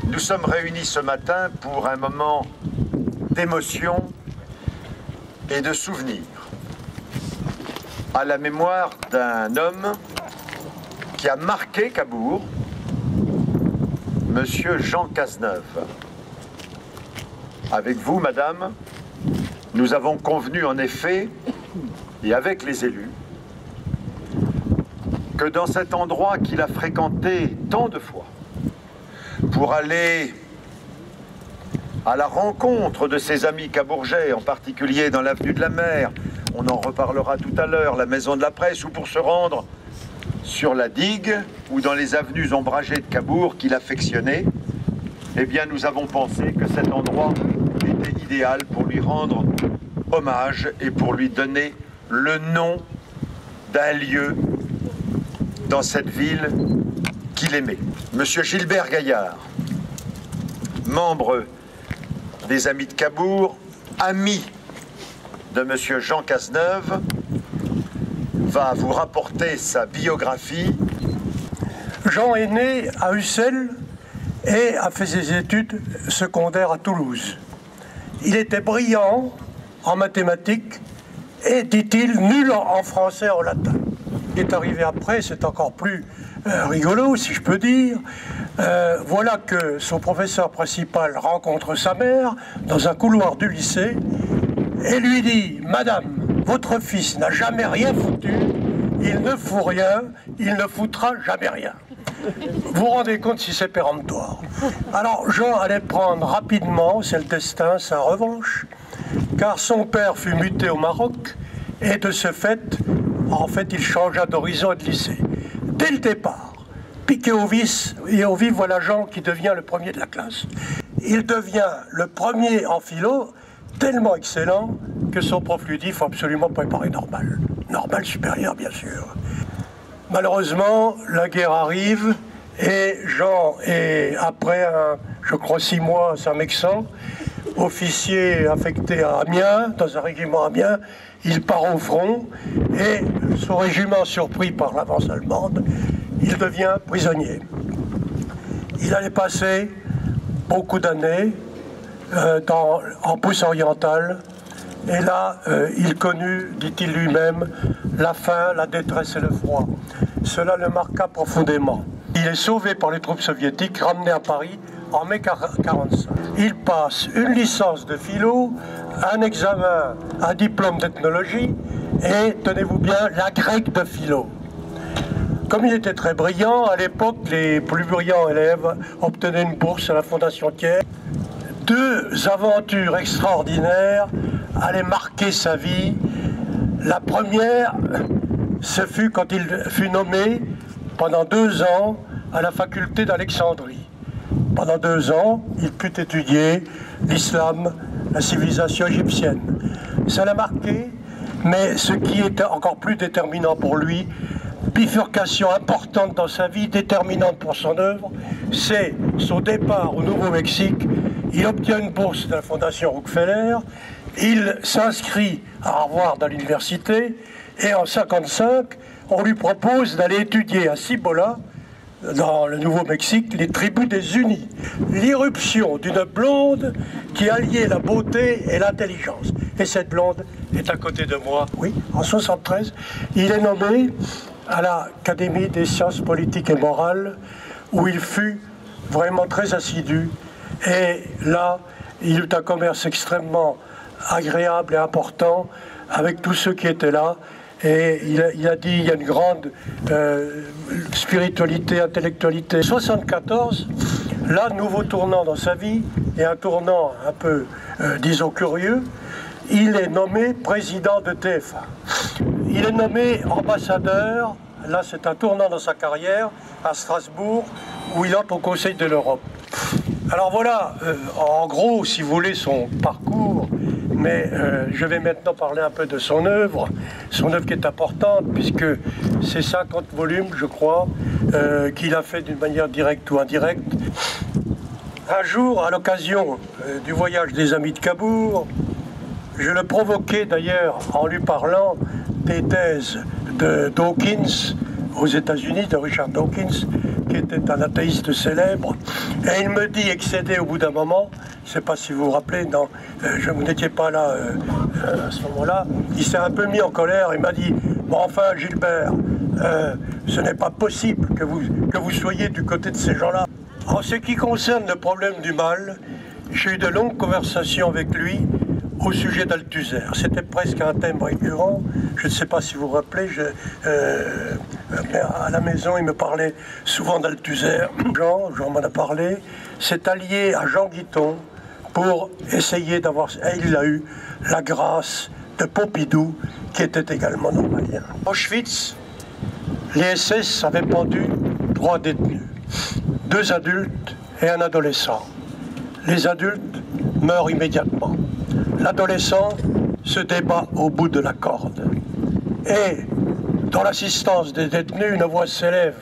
Nous sommes réunis ce matin pour un moment d'émotion et de souvenir à la mémoire d'un homme qui a marqué Cabourg, Monsieur Jean Cazeneuve. Avec vous, Madame, nous avons convenu en effet, et avec les élus, que dans cet endroit qu'il a fréquenté tant de fois, pour aller à la rencontre de ses amis cabourgeais, en particulier dans l'avenue de la Mer, on en reparlera tout à l'heure, la Maison de la Presse, ou pour se rendre sur la digue ou dans les avenues ombragées de Cabourg qu'il affectionnait, eh bien nous avons pensé que cet endroit était idéal pour lui rendre hommage et pour lui donner le nom d'un lieu dans cette ville qu'il aimait. Monsieur Gilbert Gaillard, membre des Amis de Cabourg, ami de Monsieur Jean Cazeneuve, va vous rapporter sa biographie. Jean est né à Ussel et a fait ses études secondaires à Toulouse. Il était brillant en mathématiques et, dit-il, nul en français et en latin. Il est arrivé après, c'est encore plus rigolo, si je peux dire. Voilà que son professeur principal rencontre sa mère dans un couloir du lycée et lui dit « Madame, votre fils n'a jamais rien foutu, il ne fout rien, il ne foutra jamais rien. » Vous vous rendez compte si c'est péremptoire. Alors Jean allait prendre rapidement, c'est le destin, sa revanche, car son père fut muté au Maroc et de ce fait, en fait, il changea d'horizon et de lycée. Dès le départ, piqué au vice et au vif, voilà Jean qui devient le premier de la classe. Il devient le premier en philo, tellement excellent que son prof lui dit il faut absolument préparer normal. Normal supérieur, bien sûr. Malheureusement, la guerre arrive et Jean est, après, je crois, 6 mois à Saint-Mexan, officier affecté à Amiens, dans un régiment Amiens, il part au front et son régiment, surpris par l'avance allemande, il devient prisonnier. Il allait passer beaucoup d'années en Prusse orientale et là, il connut, dit-il lui-même, la faim, la détresse et le froid. Cela le marqua profondément. Il est sauvé par les troupes soviétiques, ramené à Paris en mai 1945. Il passe une licence de philo, un examen, un diplôme d'ethnologie et, tenez-vous bien, la grecque de philo. Comme il était très brillant, à l'époque, les plus brillants élèves obtenaient une bourse à la Fondation Thiers. 2 aventures extraordinaires allaient marquer sa vie. La première, ce fut quand il fut nommé pendant 2 ans à la faculté d'Alexandrie. Pendant 2 ans, il put étudier l'islam, la civilisation égyptienne. Ça l'a marqué, mais ce qui était encore plus déterminant pour lui, bifurcation importante dans sa vie, déterminante pour son œuvre, c'est son départ au Nouveau-Mexique. Il obtient une bourse de la Fondation Rockefeller, il s'inscrit à Harvard à l'université, et en 1955, on lui propose d'aller étudier à Cibola, dans le Nouveau-Mexique, les tribus des Unis. L'irruption d'une blonde qui alliait la beauté et l'intelligence. Et cette blonde est à côté de moi. Oui, en 1973, il est nommé à l'Académie des sciences politiques et morales, où il fut vraiment très assidu. Et là, il eut un commerce extrêmement agréable et important avec tous ceux qui étaient là. Et il a dit il y a une grande spiritualité, intellectualité. 1974, là, nouveau tournant dans sa vie, et un tournant un peu, disons, curieux, il est nommé président de TF1. Il est nommé ambassadeur, là c'est un tournant dans sa carrière, à Strasbourg, où il entre au Conseil de l'Europe. Alors voilà, en gros, si vous voulez, son parcours, mais je vais maintenant parler un peu de son œuvre qui est importante, puisque c'est 50 volumes, je crois, qu'il a fait d'une manière directe ou indirecte. Un jour, à l'occasion du voyage des Amis de Cabourg, je le provoquais d'ailleurs en lui parlant des thèses de Dawkins aux États-Unis, de Richard Dawkins, qui était un athéiste célèbre, et il me dit, excédé au bout d'un moment, je ne sais pas si vous vous rappelez, non, vous n'étiez pas là à ce moment-là, il s'est un peu mis en colère, il m'a dit, bon enfin Gilbert, ce n'est pas possible que vous soyez du côté de ces gens-là. En ce qui concerne le problème du mal, j'ai eu de longues conversations avec lui au sujet d'Althusser. C'était presque un thème récurrent. Je ne sais pas si vous vous rappelez, à la maison, il me parlait souvent d'Althusser. Jean m'en a parlé, s'est allié à Jean Guiton pour essayer d'avoir, et il a eu, la grâce de Pompidou, qui était également normalien. Auschwitz, les SS avaient pendu 3 détenus, 2 adultes et un adolescent. Les adultes meurent immédiatement. L'adolescent se débat au bout de la corde. Et, dans l'assistance des détenus, une voix s'élève.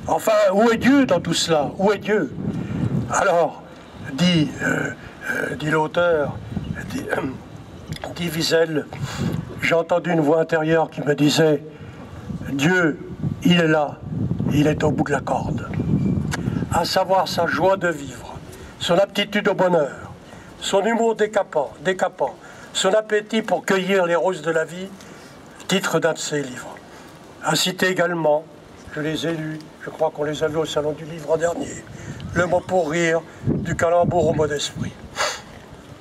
Enfin, où est Dieu dans tout cela? Où est Dieu? Alors, dit l'auteur, dit Wiesel, j'ai entendu une voix intérieure qui me disait « Dieu, il est là, il est au bout de la corde. » À savoir sa joie de vivre, son aptitude au bonheur, son humour décapant, son appétit pour cueillir les roses de la vie, titre d'un de ses livres. À citer également, je les ai lus, je crois qu'on les a vus au Salon du Livre en dernier, Le mot pour rire, du calembour au mot d'esprit.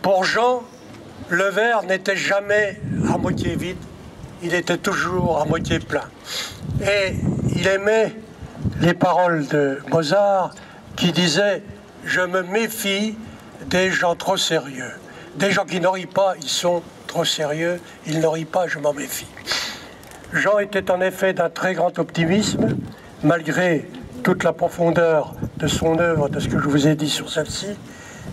Pour Jean, le verre n'était jamais à moitié vide, il était toujours à moitié plein. Et il aimait les paroles de Mozart qui disaient « Je me méfie des gens trop sérieux. Des gens qui n'en rient pas, ils sont trop sérieux. Ils n'en rient pas, je m'en méfie. » Jean était en effet d'un très grand optimisme, malgré toute la profondeur de son œuvre, de ce que je vous ai dit sur celle-ci.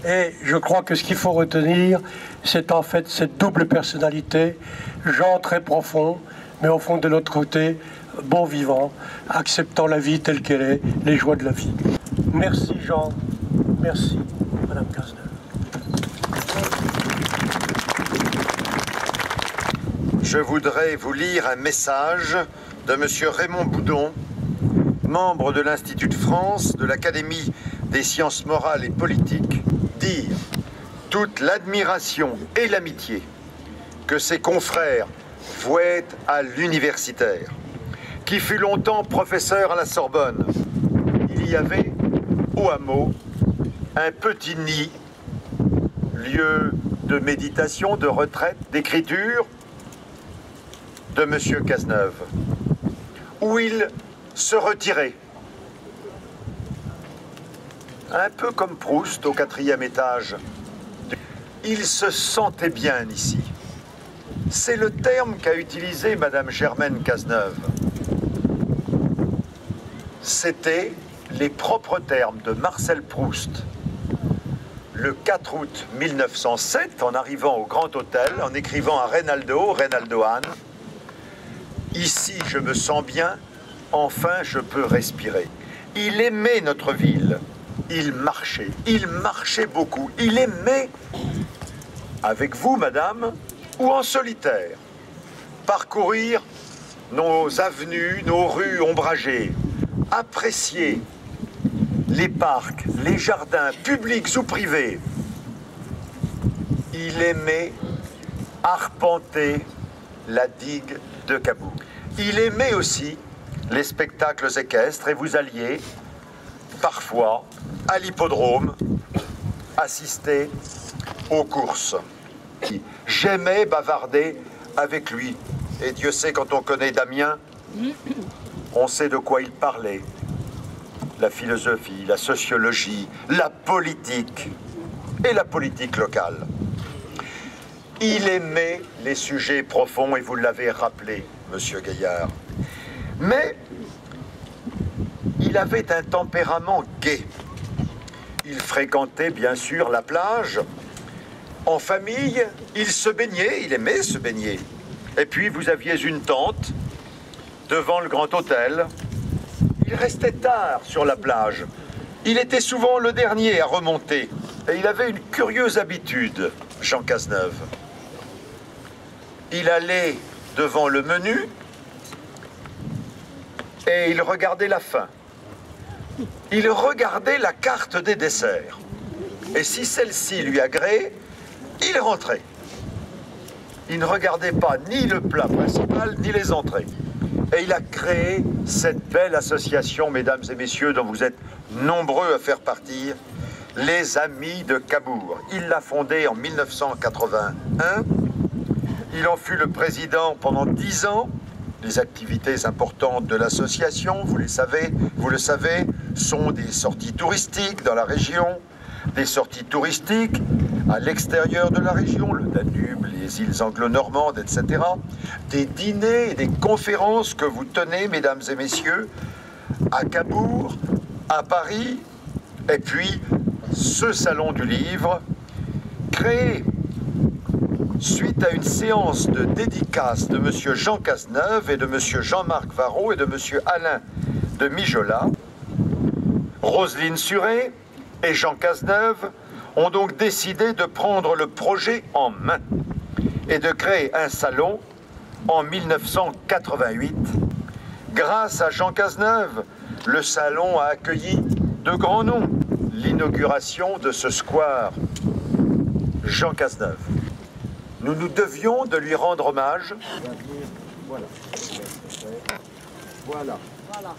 Et je crois que ce qu'il faut retenir, c'est en fait cette double personnalité, Jean très profond, mais au fond de l'autre côté, bon vivant, acceptant la vie telle qu'elle est, les joies de la vie. Merci Jean, merci Madame Cazeneuve. Je voudrais vous lire un message de Monsieur Raymond Boudon, membre de l'Institut de France, de l'Académie des sciences morales et politiques, dire toute l'admiration et l'amitié que ses confrères vouaient à l'universitaire, qui fut longtemps professeur à la Sorbonne. Il y avait, au hameau, un petit nid, lieu de méditation, de retraite, d'écriture de M. Cazeneuve, où il se retirait, un peu comme Proust au 4e étage. Il se sentait bien ici. C'est le terme qu'a utilisé Madame Germaine Cazeneuve. C'était les propres termes de Marcel Proust. Le 4 août 1907, en arrivant au Grand Hôtel, en écrivant à Reynaldo Hahn, « Ici, je me sens bien, enfin je peux respirer. » Il aimait notre ville. Il marchait beaucoup. Il aimait, avec vous, madame, ou en solitaire, parcourir nos avenues, nos rues ombragées, apprécier les parcs, les jardins, publics ou privés. Il aimait arpenter la digue de Cabourg. Il aimait aussi les spectacles équestres et vous alliez parfois à l'hippodrome assister aux courses. J'aimais bavarder avec lui. Et Dieu sait, quand on connaît Damien, on sait de quoi il parlait. La philosophie, la sociologie, la politique et la politique locale. Il aimait les sujets profonds et vous l'avez rappelé, Monsieur Gaillard. Mais il avait un tempérament gai. Il fréquentait bien sûr la plage. En famille, il se baignait, il aimait se baigner. Et puis vous aviez une tente devant le Grand Hôtel. Il restait tard sur la plage. Il était souvent le dernier à remonter. Et il avait une curieuse habitude, Jean Cazeneuve. Il allait devant le menu et il regardait la fin. il regardait la carte des desserts. Et si celle-ci lui agréait, il rentrait. Il ne regardait pas ni le plat principal, ni les entrées. Et il a créé cette belle association, mesdames et messieurs, dont vous êtes nombreux à faire partie, les Amis de Cabourg. Il l'a fondée en 1981. Il en fut le président pendant 10 ans. Les activités importantes de l'association, vous le savez, sont des sorties touristiques dans la région, des sorties touristiques à l'extérieur de la région, le Danube, les îles anglo-normandes, etc. Des dîners et des conférences que vous tenez, mesdames et messieurs, à Cabourg, à Paris, et puis ce salon du livre, créé suite à une séance de dédicace de M. Jean Cazeneuve et de M. Jean-Marc Varro et de M. Alain de Mijola. Roselyne Suret et Jean Cazeneuve ont donc décidé de prendre le projet en main et de créer un salon en 1988. Grâce à Jean Cazeneuve, le salon a accueilli de grands noms. L'inauguration de ce square Jean Cazeneuve. Nous nous devions de lui rendre hommage. Voilà. Voilà. Voilà.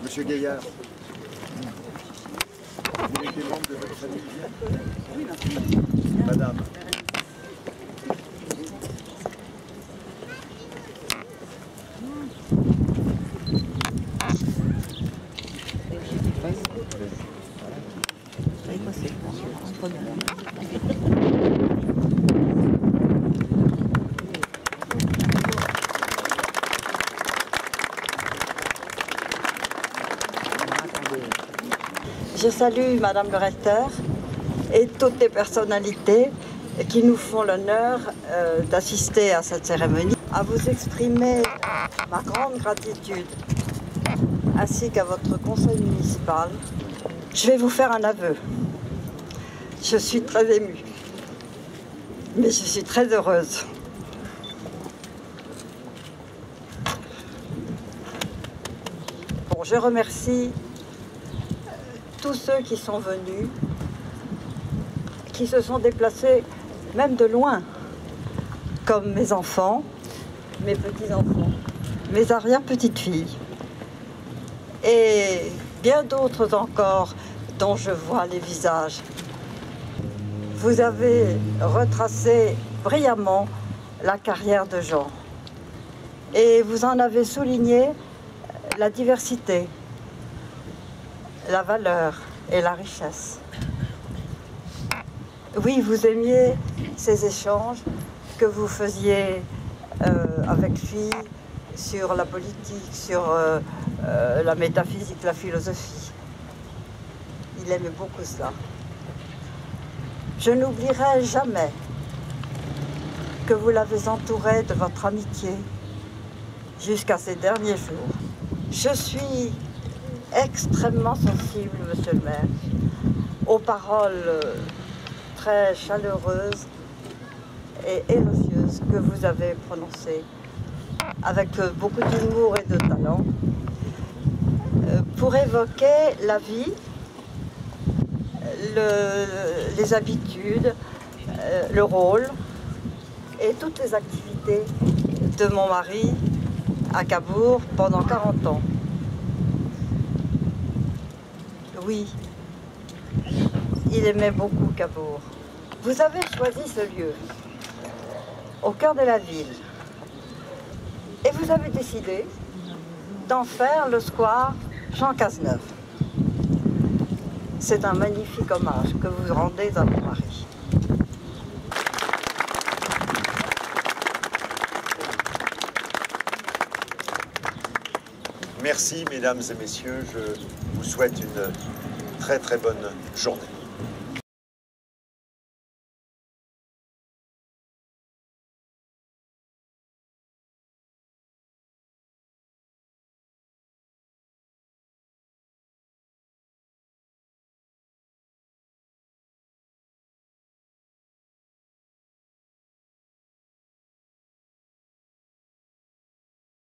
Monsieur Gaillard, vous êtes membre de votre famille? Oui, madame. Je salue Madame le recteur et toutes les personnalités qui nous font l'honneur d'assister à cette cérémonie, à vous exprimer ma grande gratitude ainsi qu'à votre conseil municipal. Je vais vous faire un aveu. Je suis très émue, mais je suis très heureuse. Bon, je remercie tous ceux qui sont venus, qui se sont déplacés même de loin, comme mes enfants, mes petits-enfants, mes arrière-petites-filles, et bien d'autres encore dont je vois les visages. Vous avez retracé brillamment la carrière de Jean, et vous en avez souligné la diversité, la valeur et la richesse. Oui, vous aimiez ces échanges que vous faisiez avec lui sur la politique, sur la métaphysique, la philosophie. Il aimait beaucoup cela. Je n'oublierai jamais que vous l'avez entouré de votre amitié jusqu'à ces derniers jours. Je suis extrêmement sensible, monsieur le maire, aux paroles très chaleureuses et élogieuses que vous avez prononcées avec beaucoup d'humour et de talent pour évoquer la vie, les habitudes, le rôle et toutes les activités de mon mari à Cabourg pendant 40 ans. Oui, il aimait beaucoup Cabourg. Vous avez choisi ce lieu, au cœur de la ville, et vous avez décidé d'en faire le square Jean Cazeneuve. C'est un magnifique hommage que vous rendez à mon mari. Merci, mesdames et messieurs. Je vous souhaite une très très bonne journée.